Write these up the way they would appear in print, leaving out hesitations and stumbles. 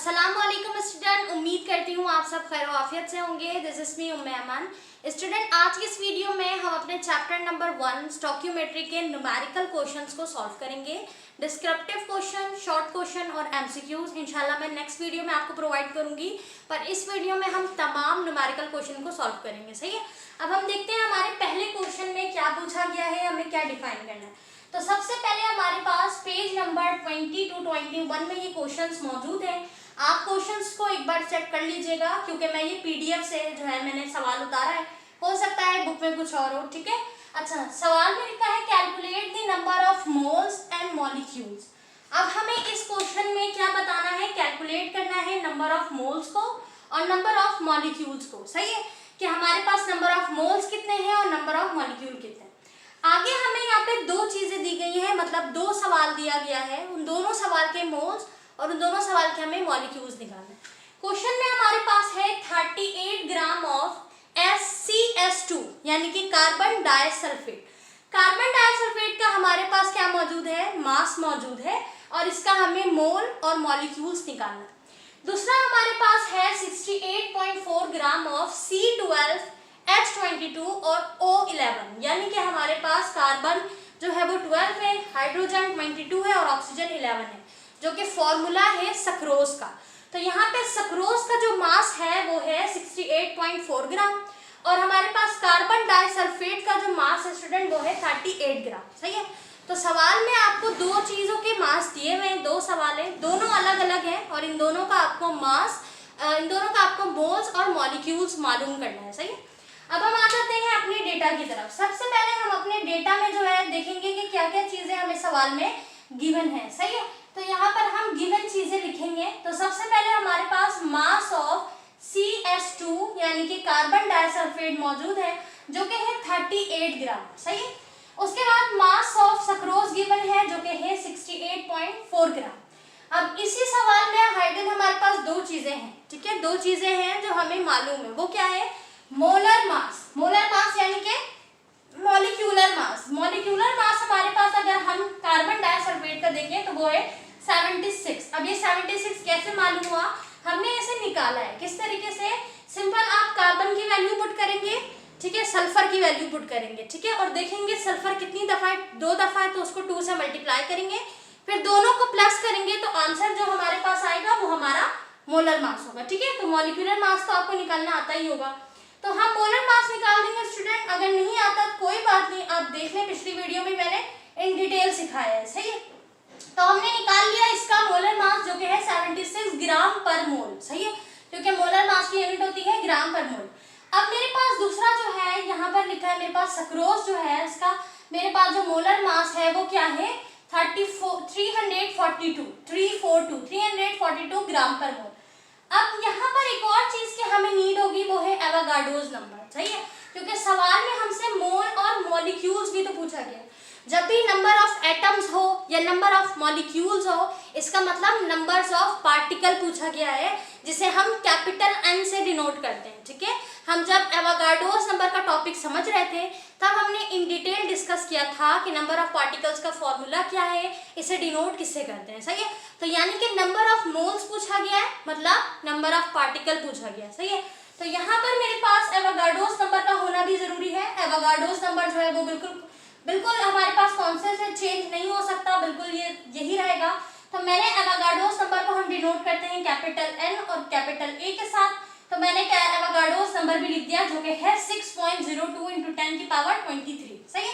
अस्सलाम वालेकुम स्टूडेंट, उम्मीद करती हूँ आप सब खैर आफियत से होंगे। This is me Umme Aman. Student, आज की इस वीडियो में हम अपने चैप्टर नंबर 1 स्टोइकियोमेट्री के न्यूमेरिकल क्वेश्चंस को सॉल्व करेंगे। डिस्क्रिप्टिव क्वेश्चन, शॉर्ट क्वेश्चन और एमसीक्यूज इंशाल्लाह मैं नेक्स्ट वीडियो में आपको प्रोवाइड करूंगी, पर इस वीडियो में हम तमाम न्यूमेरिकल क्वेश्चन को सॉल्व करेंगे। सही है, अब हम देखते हैं हमारे पहले क्वेश्चन में क्या पूछा गया है, हमें क्या डिफाइन करना है। तो सबसे पहले हमारे पास पेज नंबर 20 to 21 में ये क्वेश्चंस मौजूद हैं। आप क्वेश्चंस को एक बार चेक कर लीजिएगा, क्योंकि मैं ये पीडीएफ से जो है मैंने सवाल उतारा है, हो सकता है बुक में कुछ और हो। ठीक है, अच्छा, सवाल में लिखा है calculate the number of moles and molecules. अब हमें इस क्वेश्चन में क्या बताना है, कैलकुलेट करना है नंबर ऑफ मोल्स को और नंबर ऑफ मॉलिक्यूल्स को। सही है कि हमारे पास नंबर ऑफ मोल्स कितने हैं और नंबर ऑफ मॉलिक्यूल कितने हैं। आगे हमें यहाँ पे दो चीजें दी गई हैं, मतलब दो सवाल दिया गया है, उन दोनों सवाल के मोल्स और उन दोनों सवाल के हमें मॉलिक्यूल्स निकालना है। क्वेश्चन में हमारे पास है 38 ग्राम ऑफ SCS2 यानी कि कार्बन डाइसल्फेट। कार्बन डाइसल्फेट का हमारे पास क्या मौजूद है, मास मौजूद है, और इसका हमें मोल और मॉलिक्यूल्स निकालना है। दूसरा हमारे पास है 68.4 ग्राम ऑफ C12 H22 और O11 यानी कि हमारे पास कार्बन जो है वो 12 है, हाइड्रोजन 22 है और ऑक्सीजन 11 है, जो कि फॉर्मूला है सक्रोज का। तो यहाँ पे सक्रोज का जो मास है वो है 68.4 ग्राम और हमारे पास कार्बन डाइसल्फेट का जो मास है स्टूडेंट वो है 38 ग्राम। सही है, तो सवाल में आपको दो चीजों के मास दिए हुए हैं, दो सवाल है, दोनों अलग अलग हैं और इन दोनों का आपको मास, इन दोनों का आपको मोल्स और मॉलिक्यूल्स मालूम करना है। सही है, अब हम आ जाते हैं अपने डेटा की तरफ। सबसे पहले हम अपने डेटा में जो है देखेंगे कि क्या क्या चीजें हमें सवाल में गिवन है। सही है, तो यहाँ पर हम गिवन चीजें लिखेंगे। तो सबसे पहले हमारे पास मास ऑफ CS2 यानी कि कार्बन डाइसल्फेट मौजूद है, जो कि है 38 ग्राम। सही है, उसके बाद मास ऑफ सक्रोज गिवन है जो कि है 68.4 ग्राम। अब इसी सवाल में हाइड्रोजन हमारे पास दो चीजें हैं। ठीक है, दो चीजें हैं जो हमें मालूम है, वो क्या है, मोलर मास, मोलर मास यानी कि मॉलिक्यूलर मास। मॉलिक्यूलर मास हमारे पास अगर हम कार्बन डाइसल्फेट का देखें तो वो है 76। अब ये 76 कैसे मालूम हुआ, हमने इसे निकाला है। किस तरीके से, सिंपल, आप कार्बन की वैल्यू पुट करेंगे, ठीक है, सल्फर की वैल्यू पुट करेंगे, ठीक है, और देखेंगे सल्फर कितनी दफा है, 2 दफा है, तो उसको 2 से मल्टीप्लाई करेंगे, फिर दोनों को प्लस करेंगे तो आंसर जो हमारे पास आएगा वो हमारा मोलर मास होगा। ठीक है, तो मॉलिक्यूलर मास तो आपको निकालना आता ही होगा, तो हम मोलर मास निकाल देंगे स्टूडेंट। अगर नहीं आता तो कोई बात नहीं, आप देख लें, पिछली वीडियो में मैंने इन डिटेल सिखाया है। सही है, तो हमने निकाल लिया इसका मोलर मास जो कि है 76 ग्राम पर मोल। सही है, क्योंकि मोलर मास की यूनिट होती है ग्राम पर मोल। अब मेरे पास दूसरा जो है यहाँ पर लिखा है, मेरे पास सक्रोज जो है इसका मेरे पास जो मोलर मास है वो क्या है 342 ग्राम पर मोल। अब यहाँ पर एक और चीज की हमें नीड होगी, वो है एवोगाड्रोस नंबर। सही है, क्योंकि सवाल में हमसे मोल और मॉलिक्यूल्स भी तो पूछा गया। जब भी नंबर ऑफ एटम्स हो या नंबर ऑफ मॉलिक्यूल्स हो, इसका मतलब नंबर्स ऑफ पार्टिकल पूछा गया है, जिसे हम कैपिटल N से डिनोट करते हैं। ठीक है, हम जब एवोगाड्रोस नंबर का टॉपिक समझ रहे थे तब हमने इन डिटेल डिस्कस किया था कि नंबर ऑफ पार्टिकल्स का फॉर्मूला क्या है, इसे डिनोट किससे करते हैं। सही है, तो यानी कि नंबर ऑफ मोल्स पूछा गया है, मतलब नंबर ऑफ पार्टिकल पूछा गया है। सही है, तो यहाँ पर मेरे पास एवोगाड्रोस नंबर का होना भी जरूरी है। एवोगाड्रोस नंबर जो है वो बिल्कुल हमारे पास कॉन्सेप्ट से चेंज नहीं हो सकता, बिल्कुल ये यही रहेगा। तो मैंने एवोगाड्रोस नंबर को हम डिनोट करते हैं कैपिटल N और कैपिटल A के साथ। तो मैंने एवोगाड्रोस नंबर भी लिख दिया जो कि है 6.02 × 10⁻23। सही है,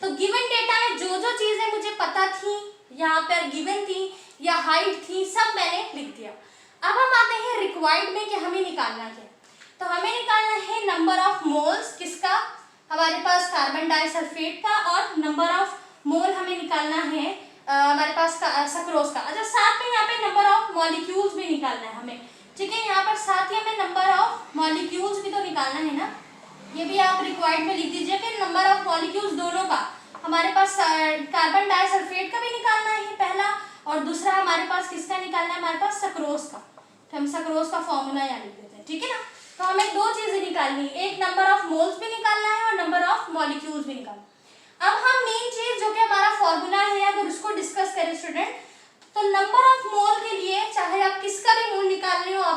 तो गिवन डेटा में जो जो चीजें मुझे पता थी, यहाँ पर गिवन थी या हाइट थी, सब मैंने लिख दिया। अब हम आते हैं रिक्वायर्ड में कि हमें निकालना है। तो हमें निकालना है नंबर ऑफ मोल्स, किसका, हमारे पास कार्बन डाइसल्फेट का, और नंबर ऑफ मोल हमें निकालना है हमारे पास सक्रोज का। अच्छा, साथ में यहाँ पे नंबर ऑफ मॉलिक्यूल्स भी निकालना है हमें। ठीक है, यहाँ पर साथ ही हमें नंबर ऑफ मॉलिक्यूल्स भी तो निकालना है ना, ये भी आप रिक्वायर्ड में लिख दीजिए कि नंबर ऑफ मॉलिक्यूल्स दोनों का, हमारे पास कार्बन डाइसल्फेट का भी निकालना है पहला, और दूसरा हमारे पास किसका निकालना है, हमारे पास सक्रोज का। तो हम सक्रोज का फॉर्मूला यहाँ लिख देते हैं। ठीक है ना, तो हमें दो चीजें निकालनी है, एक नंबर ऑफ मोल्स भी निकालना है और नंबर ऑफ मॉलिक्यूल्स भी निकालना है। अब हम मेन चीज जो कि हमारा फॉर्मूला है, अगर उसको डिस्कस करें स्टूडेंट, तो नंबर ऑफ मोल के लिए चाहे आप किसका भी मोल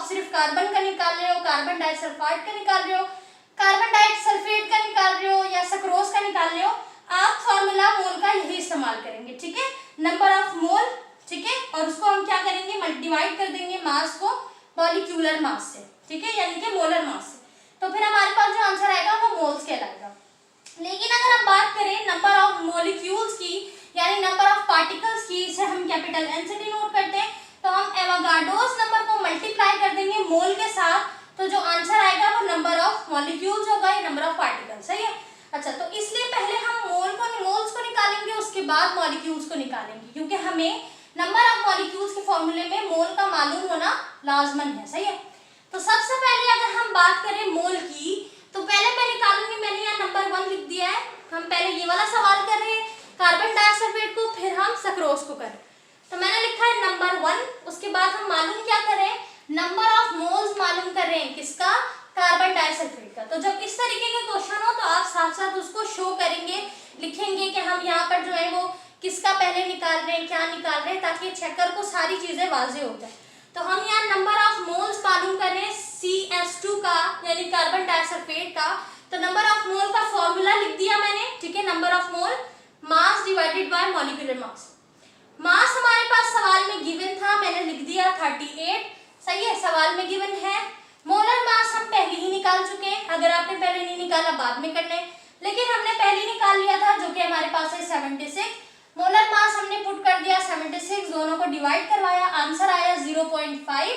आप सिर्फ कार्बन का निकाल रहे हो, कार्बन डाइसल्फाइड का निकाल रहे हो, कार्बन डाइसल्फेट का निकाल रहे हो या सक्रोज का निकाल रहे हो, आप फॉर्मूला मोल का यही इस्तेमाल करेंगे, ठीक है, नंबर ऑफ मोल, ठीक है, और उसको हम क्या करेंगे, डिवाइड कर देंगे मास को मॉलिक्यूलर मास से, ठीक है, यानी कि मोलर मास से, तो फिर हमारे पास जो आंसर आएगा वो मोल्स कहलाएगा। लेकिन अगर हम बात करें नंबर ऑफ मॉलिक्यूल्स की यानी नंबर ऑफ पार्टिकल्स की, इसे हम कैपिटल एन से डिनोट करते हैं, तो हम एवोगाड्रोस नंबर को मल्टीप्लाई कर देंगे मोल के साथ, तो जो आंसर आएगा वो नंबर ऑफ मॉलिक्यूल्स होगा या नंबर ऑफ पार्टिकल्स, सही है। अच्छा, तो इसलिए पहले हम मोल्स को निकालेंगे, उसके बाद मॉलिक्यूल्स को निकालेंगे, क्योंकि हमें नंबर ऑफ मॉलिक्यूल्स के फॉर्मूले में मोल का मालूम होना लाजमन है, सही है। तो सबसे पहले अगर हम बात करें मोल की, तो पहले मैं निकालूंगी, मैंने यहाँ नंबर 1 लिख दिया है, हम पहले ये वाला सवाल कर रहे हैं कार्बन डाइसल्फेट को, फिर हम सक्रोज को करें, तो मैंने लिखा है नंबर 1, उसके बाद हम मालूम क्या करें, नंबर ऑफ मोल्स मालूम कर रहे हैं, किसका, कार्बन डाइसल्फेट का। तो जब इस तरीके के क्वेश्चन हो तो आप साथ साथ उसको शो करेंगे, लिखेंगे कि हम यहाँ पर जो है वो किसका पहले निकाल रहे हैं, क्या निकाल रहे हैं, ताकि चेकर को सारी चीजें वाजे हो जाए। तो हम यहाँ नंबर ऑफ मोल्स मालूम कर रहे हैं CS2 का यानी कार्बन डाइसल्फेट का, तो नंबर ऑफ मोल का फॉर्मूला लिख दिया मैंने, ठीक है, number of mole mass divided by molecular mass. Mass हमारे पास सवाल में गिवन था, मैंने लिख दिया 38, सही है, सवाल में गिवन है। मोलर मास हम पहले ही निकाल चुके हैं, अगर आपने पहले नहीं निकाला बाद में करना है, लेकिन हमने पहले निकाल लिया था, जो कि हमारे पास है 76। मोलर मास हमने पुट कर दिया 76, दोनों को डिवाइड करवाया, आंसर आया 0.5।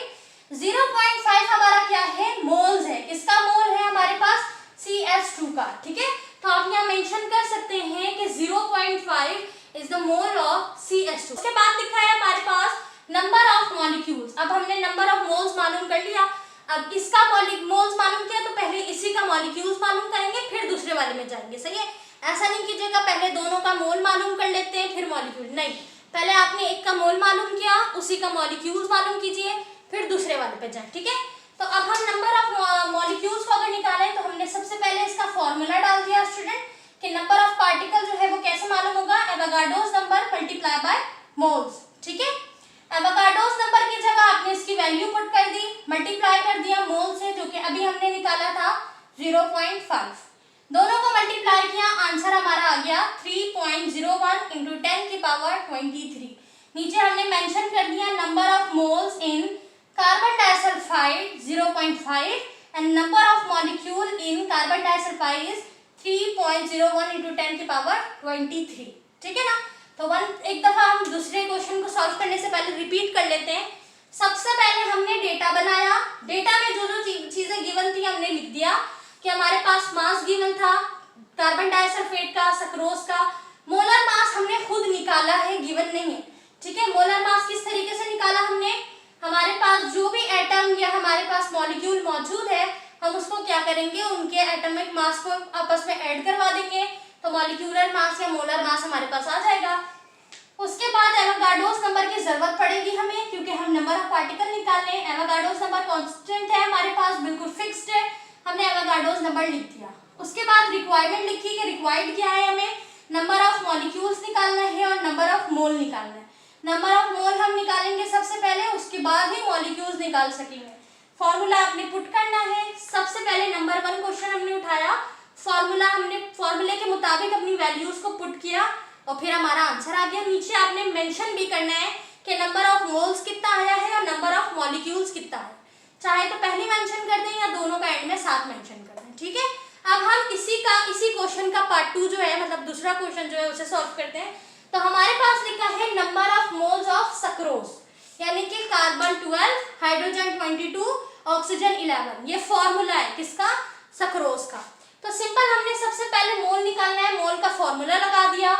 0.5 हमारा क्या है, मोल्स है, किसका मोल है हमारे पास, CS2 का, ठीक है। तो आप यहाँ मेंशन कर सकते हैं कि 0.5 is the mole of CS2। उसके बाद लिखा है हमारे पास नंबर ऑफ मॉलिक्यूल्स। अब हमने नंबर ऑफ मोल्स मालूम कर लिया, अब इसका मोल्स मालूम किया तो पहले इसी का मॉलिक्यूल्स मालूम करेंगे, फिर दूसरे वाले में जाएंगे, सही है। ऐसा नहीं कीजिएगा पहले दोनों का मोल मालूम कर लेते हैं फिर मॉलिक्यूल, नहीं, पहले आपने एक का मोल मालूम किया, उसी का मॉलिक्यूल्स मालूम कीजिए, फिर दूसरे वाले पे जाए, ठीक है। तो अब हम नंबर ऑफ मॉलिक्यूल्स को अगर निकालें तो हमने सबसे पहले इसका फॉर्मूला डाल दिया स्टूडेंट कि नंबर ऑफ पार्टिकल जो है वो कैसे मालूम होगा, Avogadro's number multiply by moles, ठीक है। एवोगाड्रोस नंबर की जगह आपने इसकी वैल्यू पुट कर दी, मल्टीप्लाई कर दिया मोल से, जो कि अभी हमने निकाला था 0.5, दोनों को मल्टीप्लाई किया, आंसर हमारा आ गया 3.01 इंटू 10 की पावर 23। नीचे हमने मेंशन कर दिया number of moles in carbon disulphide 0.5 and number of molecule in carbon disulphide is 3.01 into 10 की पावर 23, ठीक है ना। तो एक दफा हम दूसरे क्वेश्चन को सॉल्व करने से पहले रिपीट कर लेते हैं। सबसे पहले हमने डेटा बनाया, डेटा में जो जो चीजें गिवन थी हमने लिख दिया कि हमारे पास मास गिवन था कार्बन डाइसल्फेट का, सक्रोज का। मोलर मास हमने खुद निकाला है, गिवन नहीं है, ठीक है। मोलर मास किस तरीके से निकाला हमने, हमारे पास जो भी एटम या हमारे पास मॉलिक्यूल मौजूद है हम उसको क्या करेंगे, उनके एटॉमिक मास को आपस में ऐड करवा देंगे, तो मॉलिक्यूलर मास या मोलर मास हमारे पास आ जाएगा। उसके बाद एवोगाड्रोस नंबर की जरूरत पड़ेगी हमें, क्योंकि हम नंबर ऑफ पार्टिकल निकालने हैं। एवोगाड्रोस नंबर कांस्टेंट है हमारे पास, बिल्कुल फिक्स्ड है, हमने एवोगाड्रोस नंबर लिख दिया। उसके बाद रिक्वायरमेंट लिखी कि रिक्वायर्ड क्या है, हमें नंबर ऑफ मॉलिक्यूल्स निकालना है और नंबर ऑफ मोल निकालना है। नंबर ऑफ मोल हम निकालेंगे सबसे पहले, उसके बाद ही मॉलिक्यूल्स निकाल सकेंगे। फॉर्मूला आपने पुट करना है, सबसे पहले नंबर 1 क्वेश्चन हमने उठाया, फॉर्मूला हमने फॉर्मूले के मुताबिक अपनी वैल्यूज को पुट किया और फिर हमारा आंसर आ गया। नीचे आपने मेंशन भी करना है कि नंबर ऑफ मोल्स कितना आया है और नंबर ऑफ मॉलिक्यूल्स कितना है, चाहे तो पहले मेंशन कर दें या दोनों का एंड में साथ मेंशन कर दें, ठीक है। अब हम इसी क्वेश्चन का पार्ट 2 जो है, मतलब दूसरा क्वेश्चन जो है उसे सॉल्व करते हैं। तो हमारे पास लिखा है number of moles of sucrose, यानी कि कार्बन 12, हाइड्रोजन 22, ऑक्सीजन 11, ये फॉर्मूला है किसका, सक्रोज का। तो सिंपल हमने सबसे पहले मोल निकालना है, मोल का फॉर्मूला लगा दिया,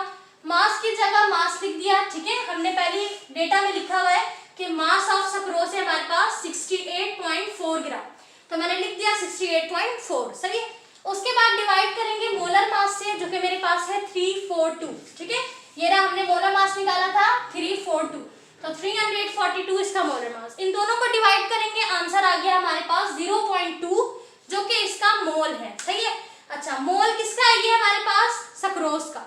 मास की जगह मास लिख दिया, ठीक है। हमने पहले डेटा में लिखा हुआ है कि मास ऑफ सक्रोज है हमारे पास 68.4 ग्राम, तो मैंने लिख दिया 68.4, सही है। उसके बाद डिवाइड करेंगे मोलर मास से, जो कि मेरे पास है 342, ठीक है। ये रहा, हमने मोलर मास निकाला था 342, तो 342 इसका मोलर मास, इन दोनों को डिवाइड करेंगे, आंसर आ गया हमारे पास 0.2, जो कि इसका मोल है, सही है। अच्छा, मोल किसका है, ये हमारे पास सक्रोज का।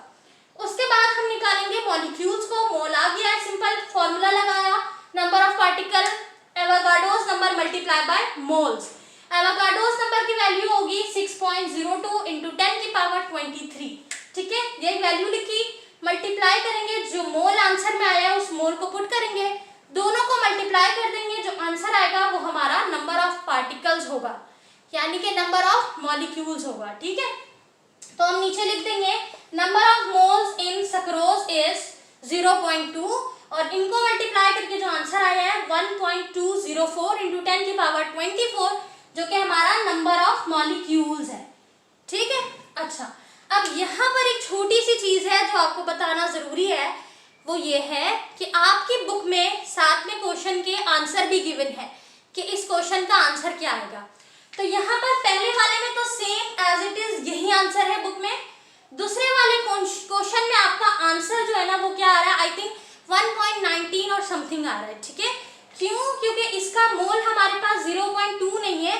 उसके बाद हम निकालेंगे मॉलिक्यूल्स को, मोल आ गया है, सिंपल फॉर्मूला लगाया, number of particle Avogadro's number multiply by moles. Avogadro's number की वैल्यू होगी 6.02 इंटू 10 की पावर 23। ठीक है, ये वैल्यू लिखी, मल्टीप्लाई करेंगे, जो मोल आंसर में आया उस मोल को पुट करेंगे, दोनों को मल्टीप्लाई कर देंगे, जो आंसर आएगा वो हमारा नंबर ऑफ पार्टिकल्स होगा, यानी कि नंबर ऑफ मॉलिक्यूल्स होगा। ठीक है, तो हम नीचे लिख देंगे number of moles in sucrose is 0.2 और इनको मल्टीप्लाई करके जो आंसर आया है 1.204 इंटू 10 की पावर 24, जो कि हमारा नंबर ऑफ मॉलिक्यूल्स है। ठीक है, अच्छा, अब यहाँ पर एक छोटी सी चीज है जो आपको बताना जरूरी है, वो ये है कि आपकी बुक में साथ में क्वेश्चन के आंसर भी गिवन है कि इस क्वेश्चन का आंसर क्या आएगा। तो यहाँ पर पहले वाले में तो सेम एज इट इज यही आंसर है बुक में, दूसरे वाले क्वेश्चन में आपका आंसर जो है ना वो क्या आ रहा है, आई थिंक 1.19 और समथिंग आ रहा है। ठीक है, क्यों? क्योंकि इसका मोल हमारे पास 0.2 नहीं है,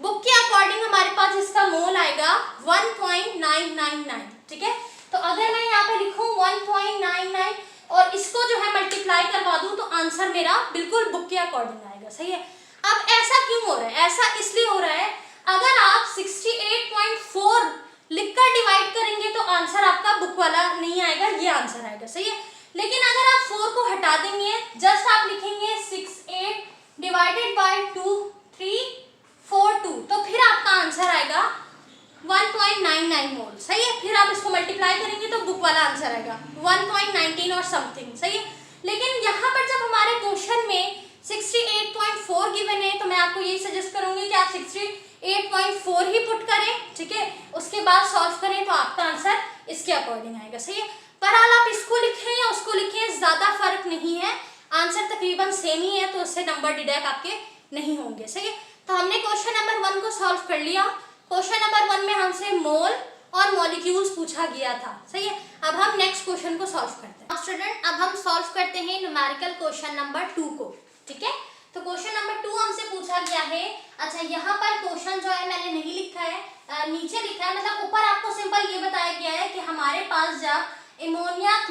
बुक के अकॉर्डिंग हमारे पास इसका मोल आएगा 1.999। ठीक है, तो अगर मैं यहाँ पे लिखूँ 1.99 और इसको जो है मल्टीप्लाई करवा दूं तो आंसर मेरा बिल्कुल बुक के अकॉर्डिंग आएगा। सही है, अब ऐसा क्यों हो रहा है? ऐसा इसलिए हो रहा है, अगर आप 68.4 लिखकर डिवाइड करेंगे तो आंसर आपका बुक वाला नहीं आएगा, ये आंसर आएगा। सही है, लेकिन अगर आप 4 को हटा देंगे, जस्ट आप लिखेंगे 68 डिवाइडेड बाय 2342, तो फिर आपका आंसर आएगा 1.99 मोल। सही है, फिर आप इसको मल्टीप्लाई करेंगे तो बुक वाला आंसर आएगा 1.19 और समथिंग। सही है, लेकिन यहाँ पर जब हमारे क्वेश्चन में 68.4 गिवन है तो मैं आपको यही सजेस्ट करूंगी कि आप 68.4 ही पुट करें। ठीक है, उसके बाद सॉल्व करें तो आपका आंसर इसके अकॉर्डिंग आएगा। सही है, पर आप इसको लिखें या उसको लिखें ज्यादा फर्क नहीं है, आंसर तकरीबन सेम ही है, तो उससे नंबर डिडक्ट आपके नहीं होंगे। सही है, तो हमने क्वेश्चन नंबर 1 को सॉल्व कर लिया। क्वेश्चन नंबर 1 में हमसे मोल और मॉलिक्यूल्स पूछा गया था। सही है, अब हम नेक्स्ट क्वेश्चन को सॉल्व करते हैं। स्टूडेंट, अब हम सॉल्व करते हैं न्यूमेरिकल क्वेश्चन नंबर 2 को। ठीक है, तो क्वेश्चन नंबर 2 हमसे पूछा गया है। अच्छा, यहाँ पर क्वेश्चन जो है मैंने नहीं लिखा है, नीचे लिखा है, मतलब ऊपर आपको सिंपल ये बताया गया है कि हमारे पास जब इमोनियम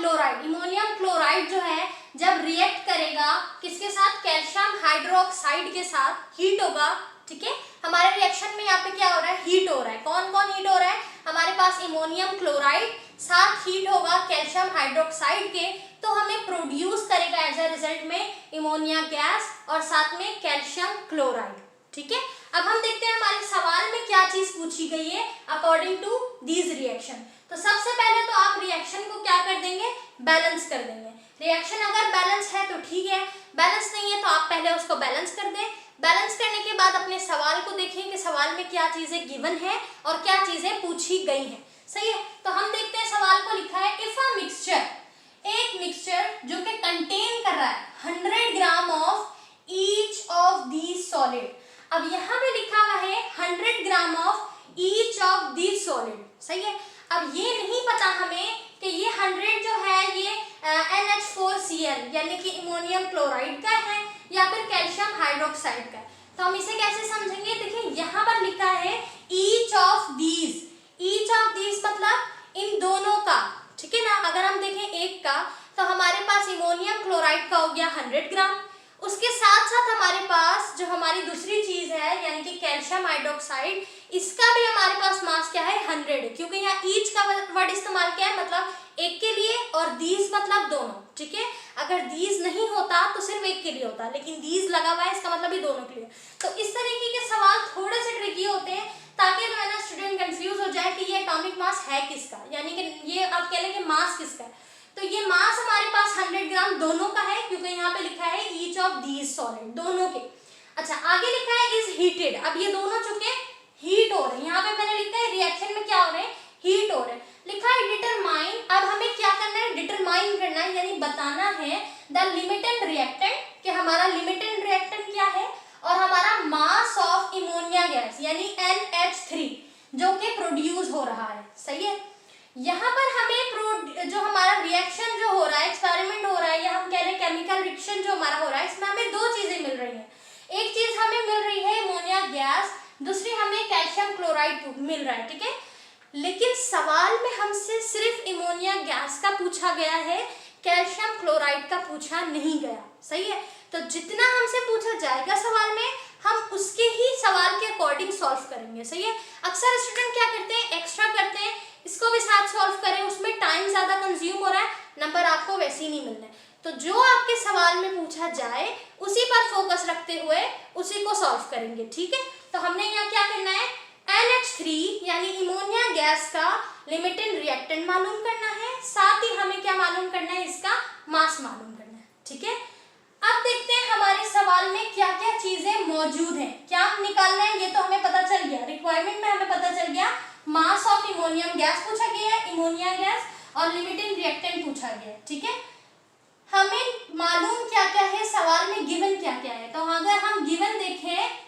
क्लोराइड जो है जब रिएक्ट करेगा किसके साथ, कैल्शियम हाइड्रोक्साइड के साथ, हीट होगा। ठीक है, हमारे रिएक्शन में यहाँ पे क्या हो रहा है, हीट हो रहा है। कौन कौन हीट हो रहा है? हमारे पास इमोनियम क्लोराइड, साथ हीट होगा कैल्शियम हाइड्रोक्साइड के, तो हमें प्रोड्यूस करेगा एज अ रिजल्ट में इमोनिया गैस और साथ में कैल्शियम क्लोराइड। ठीक है, अब हम देखते हैं हमारे सवाल में क्या चीज पूछी गई है अकॉर्डिंग टू दीज रिएक्शन। तो सबसे पहले तो आप रिएक्शन को क्या कर देंगे, बैलेंस कर देंगे। रिएक्शन अगर बैलेंस है तो ठीक है, बैलेंस नहीं है तो आप पहले उसको बैलेंस कर दें। बैलेंस करने के बाद अपने सवाल को देखें कि सवाल में क्या चीजें गिवन है और क्या चीजें पूछी गई हैं। सही है, तो हम देखते हैं सवाल को लिखा है, इफ अ मिक्सचर, एक मिक्सचर जो कि कंटेन कर रहा है 100 gram of each of these solid. अब यहाँ पे लिखा हुआ है 100 gram of each of these solid. सही है, अब ये नहीं पता हमें कि ये 100 जो है ये NH4Cl यानी कि इमोनियम क्लोराइड का है या फिर कैल्शियम हाइड्रोक्साइड का है, तो हम इसे कैसे समझेंगे? देखिए यहाँ पर लिखा है each of these, each of these मतलब इन दोनों का। ठीक है ना, अगर हम देखें एक का, तो हमारे पास इमोनियम क्लोराइड का हो गया 100 ग्राम, उसके साथ साथ हमारे पास जो हमारी दूसरी चीज है यानी कि कैल्शियम हाइड्रोक्साइड, इसका भी हमारे पास मास क्या है, 100, क्योंकि यहाँ ईच का वर्ड इस्तेमाल किया है, मतलब एक के लिए, और दीज मतलब दोनों। ठीक है, अगर दीज नहीं होता तो सिर्फ एक के लिए होता, लेकिन दीज लगा हुआ है, इसका मतलब ये दोनों के लिए। तो इस तरीके के सवाल थोड़े से ट्रिकी होते हैं, ताकि जो है ना स्टूडेंट कंफ्यूज हो जाए कि ये एटॉमिक मास है किसका, यानी कि ये आप कह लें कि मास किसका है। तो ये मास हमारे पास 100 ग्राम दोनों का है, क्योंकि यहाँ पे लिखा है ईच ऑफ दीज सॉलिड, दोनों के। अच्छा, आगे लिखा है इज हीटेड, अब ये दोनों चुके हीट हो रहे हैं, यहाँ पे मैंने लिखा है रिएक्शन में क्या हो रहे हैं, हीट हो रहे हैं। लिखा है डिटरमाइन, अब हमें क्या करना है, डिटरमाइन करना है, यानी बताना है द लिमिटेंट रिएक्टेंट, कि हमारा लिमिटेंट रिएक्टेंट क्या है, और हमारा मास ऑफ इमोनिया गैस यानी NH3 जो कि प्रोड्यूस हो रहा है। सही है, यहाँ पर हमें जो हमारा रिएक्शन जो हो रहा है, एक्सपेरिमेंट हो रहा है, या हम कह रहे हैं केमिकल रिएक्शन जो हमारा हो रहा है, इसमें हमें दो चीजें मिल रही हैं। एक चीज हमें मिल रही है इमोनिया गैस, दूसरी हमें कैल्शियम क्लोराइड मिल रहा है। ठीक है, लेकिन सवाल में हमसे सिर्फ इमोनिया गैस का पूछा गया है, कैल्शियम क्लोराइड का पूछा नहीं गया। सही है। तो जितना हमसे पूछा जाएगा सवाल में, हम उसके ही सवाल के अकॉर्डिंग सॉल्व करेंगे, सही है। अक्सर स्टूडेंट क्या करते हैं, एक्स्ट्रा करते हैं, इसको भी साथ सॉल्व करें, उसमें टाइम ज़्यादा कंज्यूम हो रहा है, नंबर आपको वैसे ही नहीं मिलना है। तो जो आपके सवाल में पूछा जाए उसी पर फोकस रखते हुए उसी को सॉल्व करेंगे, ठीक है। तो हमने यहाँ क्या करना है, NH3 यानी इमोनिया गैस का लिमिटिंग रिएक्टेंट मालूम करना है, साथ ही हमें क्या मालूम करना है, इसका मास मालूम करना है, ठीक है। अब देखते हैं हमारे सवाल में क्या क्या चीजें मौजूद हैं, क्या निकालना है ये तो हमें पता चल गया, रिक्वायरमेंट में हमें पता चल गया, मास ऑफ इमोनियम गैस पूछा गया है, इमोनिया गैस, और लिमिटिंग रिएक्टेंट पूछा गया है, ठीक है। हमें मालूम क्या क्या है, सवाल में गिवन क्या क्या है। तो अगर हम गिवन देखें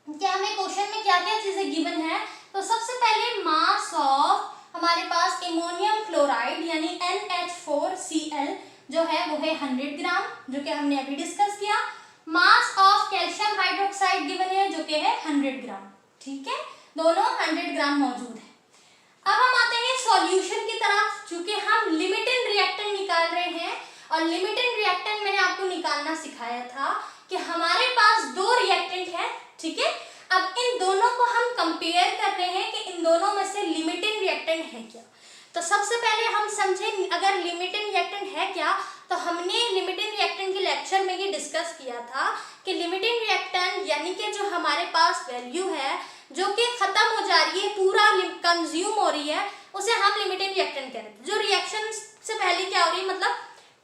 कि हमें क्वेश्चन में क्या क्या चीजें गिवन है, तो सबसे पहले मास ऑफ हमारे पास इमोनियम क्लोराइड यानी NH4Cl जो है वो है 100 ग्राम, जो कि हमने अभी डिस्कस किया। Mass of calcium hydroxide given है जो कि है 100 ग्राम, ठीक है, दोनों 100 ग्राम मौजूद है। अब हम आते हैं सॉल्यूशन की तरफ, चूंकि हम लिमिटिंग रिएक्टेंट निकाल रहे हैं, और लिमिटिंग रिएक्टेंट मैंने आपको निकालना सिखाया था कि हमारे पास दो रिएक्टेंट है, ठीक है। अब इन दोनों को हम कंपेयर कर रहे हैं कि इन दोनों में से लिमिटिंग रिएक्टेंट है क्या। तो सबसे पहले हम समझें अगर लिमिटिंग रिएक्टेंट है क्या, तो हमने लिमिटिंग रिएक्टेंट के लेक्चर में ये डिस्कस किया था कि लिमिटिंग रिएक्टेंट यानी कि जो हमारे पास वैल्यू है जो कि खत्म हो जा रही है, पूरा कंज्यूम हो रही है, उसे हम लिमिटिंग रिएक्टेंट कहते हैं। जो रिएक्शन से पहले क्या हो रही है, मतलब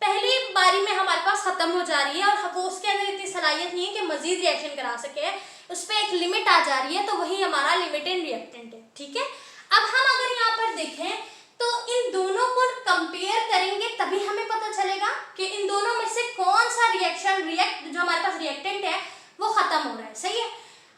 पहली बारी में हमारे पास खत्म हो जा रही है और वो उसके अंदर इतनी सलाहियत नहीं है कि मजीद रिएक्शन करा सके, उस पर एक लिमिट आ जा रही है, तो वही हमारा लिमिटिंग रिएक्टेंट है, ठीक है। अब हम अगर यहाँ पर देखें तो इन दोनों को कंपेयर करेंगे तभी हमें पता चलेगा कि इन दोनों में से कौन सा जो हमारे पास रिएक्टेंट है वो खत्म हो रहा है, सही है।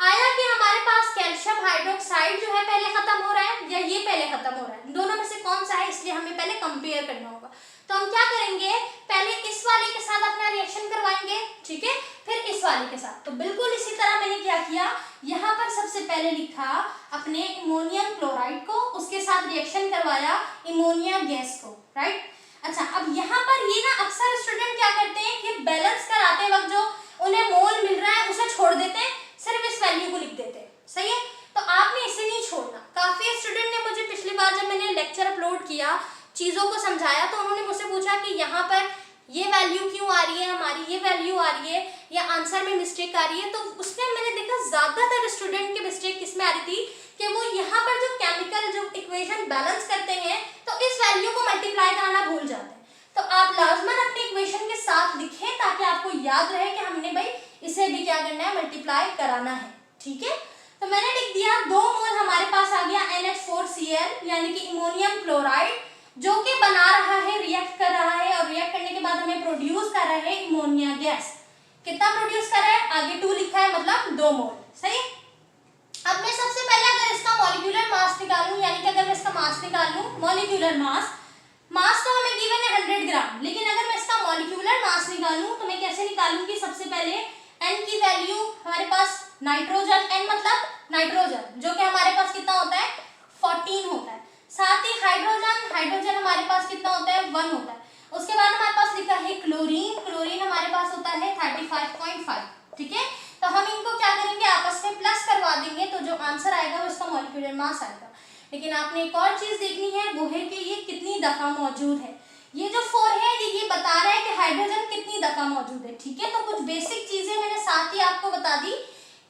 आया कि हमारे पास कैल्शियम हाइड्रोक्साइड जो है पहले खत्म हो रहा है या ये पहले खत्म हो रहा है, दोनों में से कौन सा है, इसलिए हमें पहले कंपेयर करना होगा। तो हम क्या करेंगे, पहले इस वाले के साथ अपना रिएक्शन करवाएंगे, ठीक है, फिर इस वाले के साथ। तो बिल्कुल इसी तरह मैंने क्या किया, यहाँ पर सबसे पहले लिखा अपने इमोनियम क्लोराइड को, उसके साथ रिएक्शन करवाया इमोनिया गैस को, राइट। अच्छा, अब यहाँ पर ये ना अक्सर स्टूडेंट क्या करते हैं कि बैलेंस कराते वक्त जो उन्हें मोल मिल रहा है उसे छोड़ देते हैं, सिर्फ इस वैल्यू को लिख देते हैं, सही है। तो आपने इसे नहीं छोड़ना। काफी स्टूडेंट ने मुझे पिछली बार जब मैंने लेक्चर अपलोड किया, चीजों को समझाया, तो उन्होंने मुझसे पूछा कि यहाँ पर ये वैल्यू क्यों आ रही है, हमारी ये वैल्यू आ रही है, या आंसर में मिस्टेक आ रही है। तो उसमें मैंने देखा ज्यादातर स्टूडेंट की मिस्टेक किसमें आ रही थी कि वो यहाँ पर जो केमिकल जो इक्वेशन बैलेंस करते हैं तो इस वैल्यू को मल्टीप्लाई कराना भूल जाते हैं। तो आप लाजमन अपने इक्वेशन के साथ लिखें ताकि आपको याद रहे कि हमने भाई इसे भी क्या करना है, मल्टीप्लाई कराना है, ठीक है। तो मैंने लिख दिया 2 मोल हमारे पास आ गया NH4Cl यानी कि इमोनियम क्लोराइड, जो कि बना रहा है, रिएक्ट कर रहा है, और रिएक्ट करने के बाद हमें प्रोड्यूस कर रहा है इमोनिया गैस। कितना प्रोड्यूस कर रहा है, आगे 2 लिखा है, मतलब 2 मोल, सही। अब मैं सबसे पहले अगर इसका मॉलिक्यूलर मास निकालूं, यानी कि अगर मैं इसका मास निकाल लूं, मॉलिक्यूलर मास तो हमें गिवन है 100 ग्राम, लेकिन अगर मैं इसका मॉलिक्यूलर मास निकालूं तो मैं कैसे निकालूंगी, सबसे पहले N की वैल्यू हमारे पास नाइट्रोजन, N मतलब नाइट्रोजन, जो कि हमारे पास कितना होता है 14 होता है, साथ ही हाइड्रोजन हमारे पास कितना होता है 1 होता है। उसके बाद हमारे पास लिखा है क्लोरीन हमारे पास होता है 35.5, ठीक है। तो हम इनको क्या करेंगे, आपस में प्लस करवा देंगे, तो जो आंसर आएगा वो इसका मॉलिक्यूलर मास आएगा। लेकिन आपने एक और चीज देखनी है, वो है कि ये कितनी दफा मौजूद है। ये जो 4 है ये बता रहा है कि हाइड्रोजन कितनी दफा मौजूद है, ठीक है। तो कुछ बेसिक चीजें मैंने साथ ही आपको बता दी।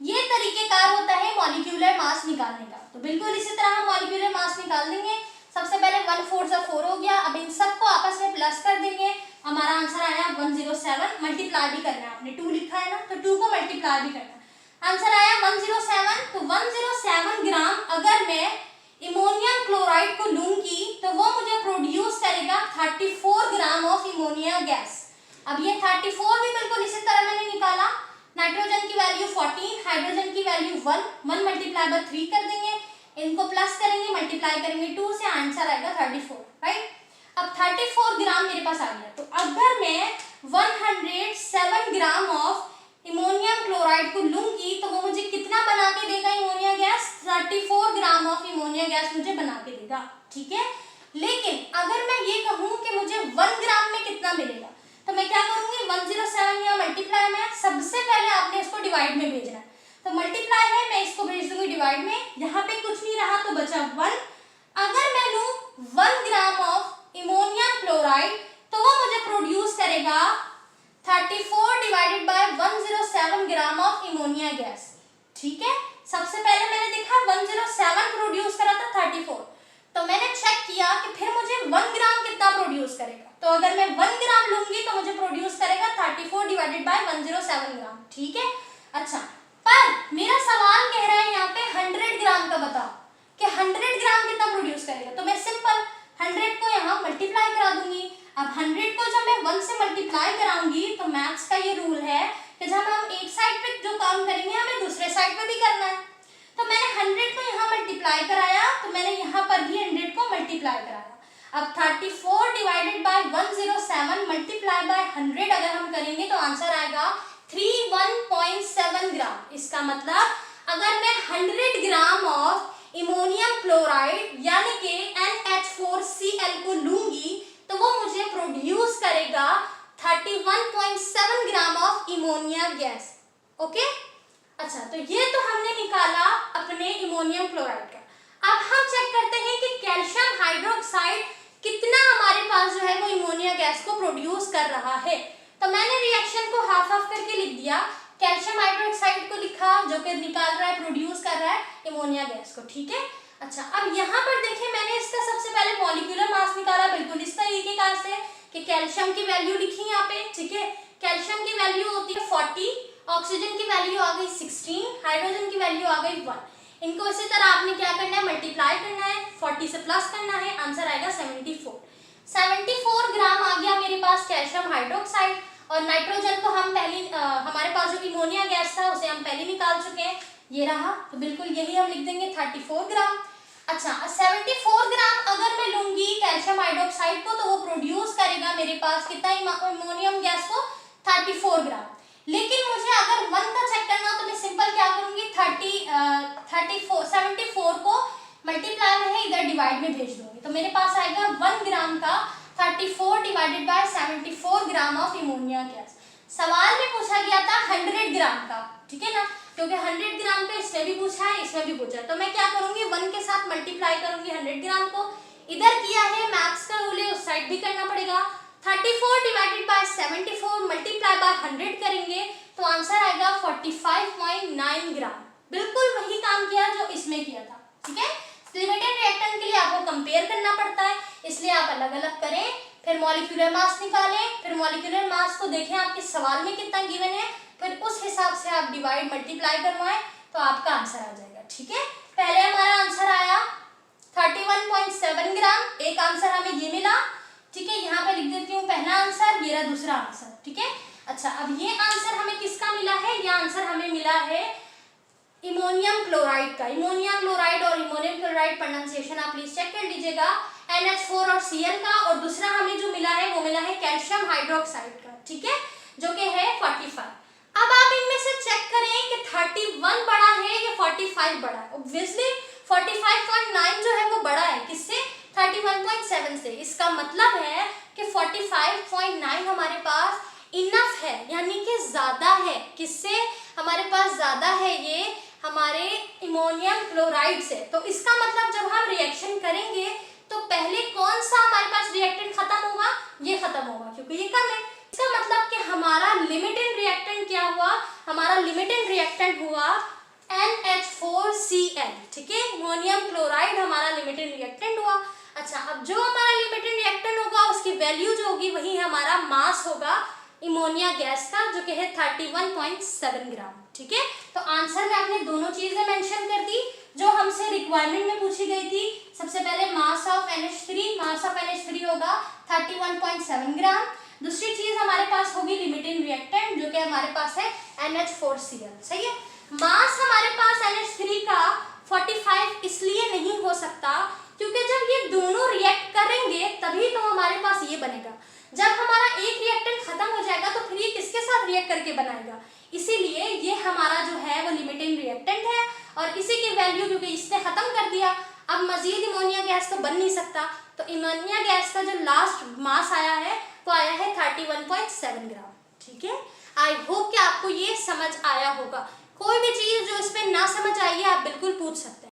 ये तरीकेकार होता है मॉलिक्यूलर मास निकालने का। तो बिल्कुल इसी तरह हम मॉलिक्यूलर मास निकाल देंगे। सबसे पहले 1 4 सा 4 हो गया। अब इन सबको आपस में प्लस कर देंगे, हमारा आंसर आया 107। मल्टीप्लाई भी करना है, आपने 2 लिखा है ना, तो 2 को मल्टीप्लाई भी करना है। आंसर आया 107। तो 107 ग्राम अगर मैं इमोनियम क्लोराइड को लूंगी तो वो मुझे प्रोड्यूस करेगा 34 ग्राम ऑफ इमोनिया गैस। अब ये 34 भी बिल्कुल इसी तरह मैंने निकाला। नाइट्रोजन की वैल्यू 14, हाइड्रोजन की वैल्यू 1 मल्टीप्लाई बाय 3 कर देंगे, इनको प्लस करेंगे, मल्टीप्लाई करेंगे 2 से, आंसर आएगा 34, राइट। अब 34 ग्राम मेरे पास आ गया। तो अगर मैं 107 ग्राम ऑफ इमोनियम क्लोराइड को लूंगी तो वो मुझे कितना बना के देगा ammonia gas, 34 gram of ammonia gas मुझे बना के देगा, ठीक है। लेकिन अगर मैं ये कहूं कि मुझे 1 ग्राम में कितना मिलेगा, तो मैं क्या करूंगी 107 यहाँ मल्टीप्लाई में, सबसे पहले आपने इसको डिवाइड में भेजना है, तो मल्टीप्लाई है मैं इसको भेज दूंगी डिवाइड में, यहाँ पे कुछ नहीं रहा तो बचा 1। अगर मैं लूं 1 ग्राम ऑफ इमोनियम क्लोराइड तो वो मुझे प्रोड्यूस करेगा 34 divided by 107 gram of ammonia gas. ठीक है, सबसे पहले मैंने देखा 107 प्रोड्यूस करा था 34, तो मैंने चेक किया कि फिर मुझे 1 ग्राम कितना प्रोड्यूस करेगा, तो अगर मैं 1 ग्राम लूंगी तो मुझे प्रोड्यूस करेगा 34 डिवाइडेड बाय 107 ग्राम। ठीक है, अच्छा पर मेरा सवाल कह रहा है यहाँ पे 100 ग्राम का बताओ कि 100 ग्राम कितना प्रोड्यूस करेगा, तो मैं सिंपल 100 को यहाँ मल्टीप्लाई करा दूंगी। अब 100 को जब मैं 1 से मल्टीप्लाई कराऊंगी तो मैथ्स का ये रूल है कि जब हम एक साइड पे जो काम करेंगे हमें दूसरे साइड पे भी करना है, तो मैंने 100 को यहाँ मल्टीप्लाई कराया, तो मैंने यहाँ पर भी 100 को मल्टीप्लाई कराया। अब 34 डिवाइडेड बाय 107 मल्टीप्लाई बाय 100 अगर हम करेंगे तो आंसर आएगा 31.7 ग्राम। इसका मतलब अगर मैं 100 ग्राम ऑफ इमोनियम क्लोराइड यानी कि NH4Cl को लूंगी तो वो मुझे प्रोड्यूस करेगा 31.7 gram of ammonia gas. Okay, अच्छा तो ये तो हमने निकाला अपने इमोनियम क्लोराइड का। अब हम चेक करते हैं कि कैल्शियम हाइड्रोक्साइड कितना हमारे पास जो है वो इमोनिया गैस को प्रोड्यूस कर रहा है। तो मैंने रिएक्शन को हाफ हाफ करके लिख दिया, कैल्शियम हाइड्रोक्साइड को लिखा जो कि निकाल रहा है, प्रोड्यूस कर रहा है इमोनिया गैस को। ठीक है, अच्छा अब यहाँ पर देखिए मैंने इसका सबसे पहले मॉलिक्यूलर मास निकाला, बिल्कुल इस तरीके का से कि कैल्शियम की वैल्यू लिखी यहाँ पे। ठीक है, कैल्शियम की वैल्यू होती है 40, ऑक्सीजन की वैल्यू आ गई 16, हाइड्रोजन की वैल्यू आ गई 1। इनको इसी तरह आपने क्या करना है, मल्टीप्लाई करना है, 40 से प्लस करना है, आंसर आएगा 74 ग्राम आ गया मेरे पास कैल्शियम हाइड्रोक्साइड। और नाइट्रोजन को हम पहले हमारे पास जो इमोनिया गैस था उसे हम पहले निकाल चुके हैं, ये रहा, तो बिल्कुल यही हम लिख देंगे 34 ग्राम। अच्छा 74 ग्राम अगर मैं लूंगी कैल्शियम हाइड्रोक्साइड को तो वो प्रोड्यूस करेगा मेरे पास कितना इमोनियम गैस को 34 ग्राम। लेकिन मुझे अगर 1 का चेक करना हो तो मैं सिंपल क्या करूंगी 74 को मल्टीप्लाई में है इधर डिवाइड में भेज दूंगी, तो मेरे पास आएगा 1 ग्राम का 34 divided by 74 gram of ammonia gas. सवाल में पूछा गया था 100 ग्राम का, ठीक है ना, क्योंकि 100 ग्राम का इसमें भी पूछा है इसमें भी पूछा है, तो मैं क्या करूंगी 1 के साथ मल्टीप्लाई करूंगी 100 ग्राम को, इधर किया है मैथ्स का रूल है उस साइड भी करना पड़ेगा। 34 डिवाइडेड बाय 74 मल्टीप्लाई बाय 100 करेंगे तो आंसर आएगा 45.9 ग्राम। बिल्कुल वही काम किया जो इसमें किया था। ठीक है, लिमिटेड रिएक्टेंट के लिए आपको कंपेयर करना पड़ता है, इसलिए आप अलग अलग करें, फिर मॉलिक्यूलर मास निकालें, फिर मॉलिक्यूलर मास को देखें आपके सवाल में कितना गिवन है, फिर उस हिसाब से आप डिवाइड मल्टीप्लाई करवाएं तो आपका आंसर आ जाएगा। ठीक है, पहले हमारा आंसर आया 31.7 ग्राम, एक आंसर हमें ये मिला। ठीक है, यहाँ पे लिख देती हूँ पहला आंसर, ये रहा दूसरा आंसर। ठीक है, अच्छा अब ये आंसर हमें किसका मिला है, ये आंसर हमें मिला है इमोनियम क्लोराइड का। इमोनियम क्लोराइड और इमोनियम क्लोराइड प्रोनाउंसिएशन आप प्लीज चेक कर लीजिएगा, NH4 और Cl का, और दूसरा हमें जो मिला है वो मिला है कैल्शियम हाइड्रोक्साइड का। ठीक है, जो कि है 45। अब आप इनमें से चेक करें कि 31 बड़ा है या 45 बड़ा है। ऑब्वियसली 45.9 जो है वो बड़ा है, किससे, 31.7 से। इसका मतलब है कि 45.9 हमारे पास इनफ है, यानी कि ज्यादा है, किससे, हमारे पास ज्यादा है ये हमारे इमोनियम क्लोराइड से। तो इसका मतलब जब हम रिएक्शन करेंगे तो पहले कौन सा हमारे पास रिएक्टेंट खत्म होगा, ये खत्म होगा क्योंकि ये कम है। इसका मतलब कि हमारा लिमिटेड रिएक्टेंट क्या हुआ, हमारा लिमिटेड रिएक्टेंट हुआ NH4Cl। ठीक है, इमोनियम क्लोराइड हमारा लिमिटेड रिएक्टेंट हुआ। अच्छा अब जो हमारा लिमिटेड रिएक्टेंट होगा उसकी वैल्यू जो होगी वही हमारा मास होगा इमोनिया गैस का, जो कि है 31.7 ग्राम। ठीक है, तो आंसर में आपने दोनों चीजें मेंशन कर दी जो हमसे रिक्वायरमेंट में पूछी गई थी। सबसे पहले मास ऑफ NH3 होगा 31.7 ग्राम। दूसरी चीज हमारे पास होगी लिमिटिंग रिएक्टेंट जो कि हमारे पास है NH4Cl। सही है, मास हमारे पास NH3 का 45 इसलिए नहीं हो सकता क्योंकि जब ये दोनों रिएक्ट करेंगे तभी तो हमारे पास ये बनेगा। जब हमारा एक रिएक्टेंट खत्म हो जाएगा तो फिर ये किसके साथ रिएक्ट करके बनाएगा, इसीलिए ये हमारा जो है वो लिमिटिंग रिएक्टेंट है और इसी की वैल्यू क्योंकि इसने खत्म कर दिया। अब अब मजीद अमोनिया गैस तो बन नहीं सकता, तो अमोनिया गैस का जो लास्ट मास आया है वो आया है 31.7 ग्राम। ठीक है, आई होप कि आपको ये समझ आया होगा। कोई भी चीज़ जो इसमें ना समझ आई है आप बिल्कुल पूछ सकते हैं।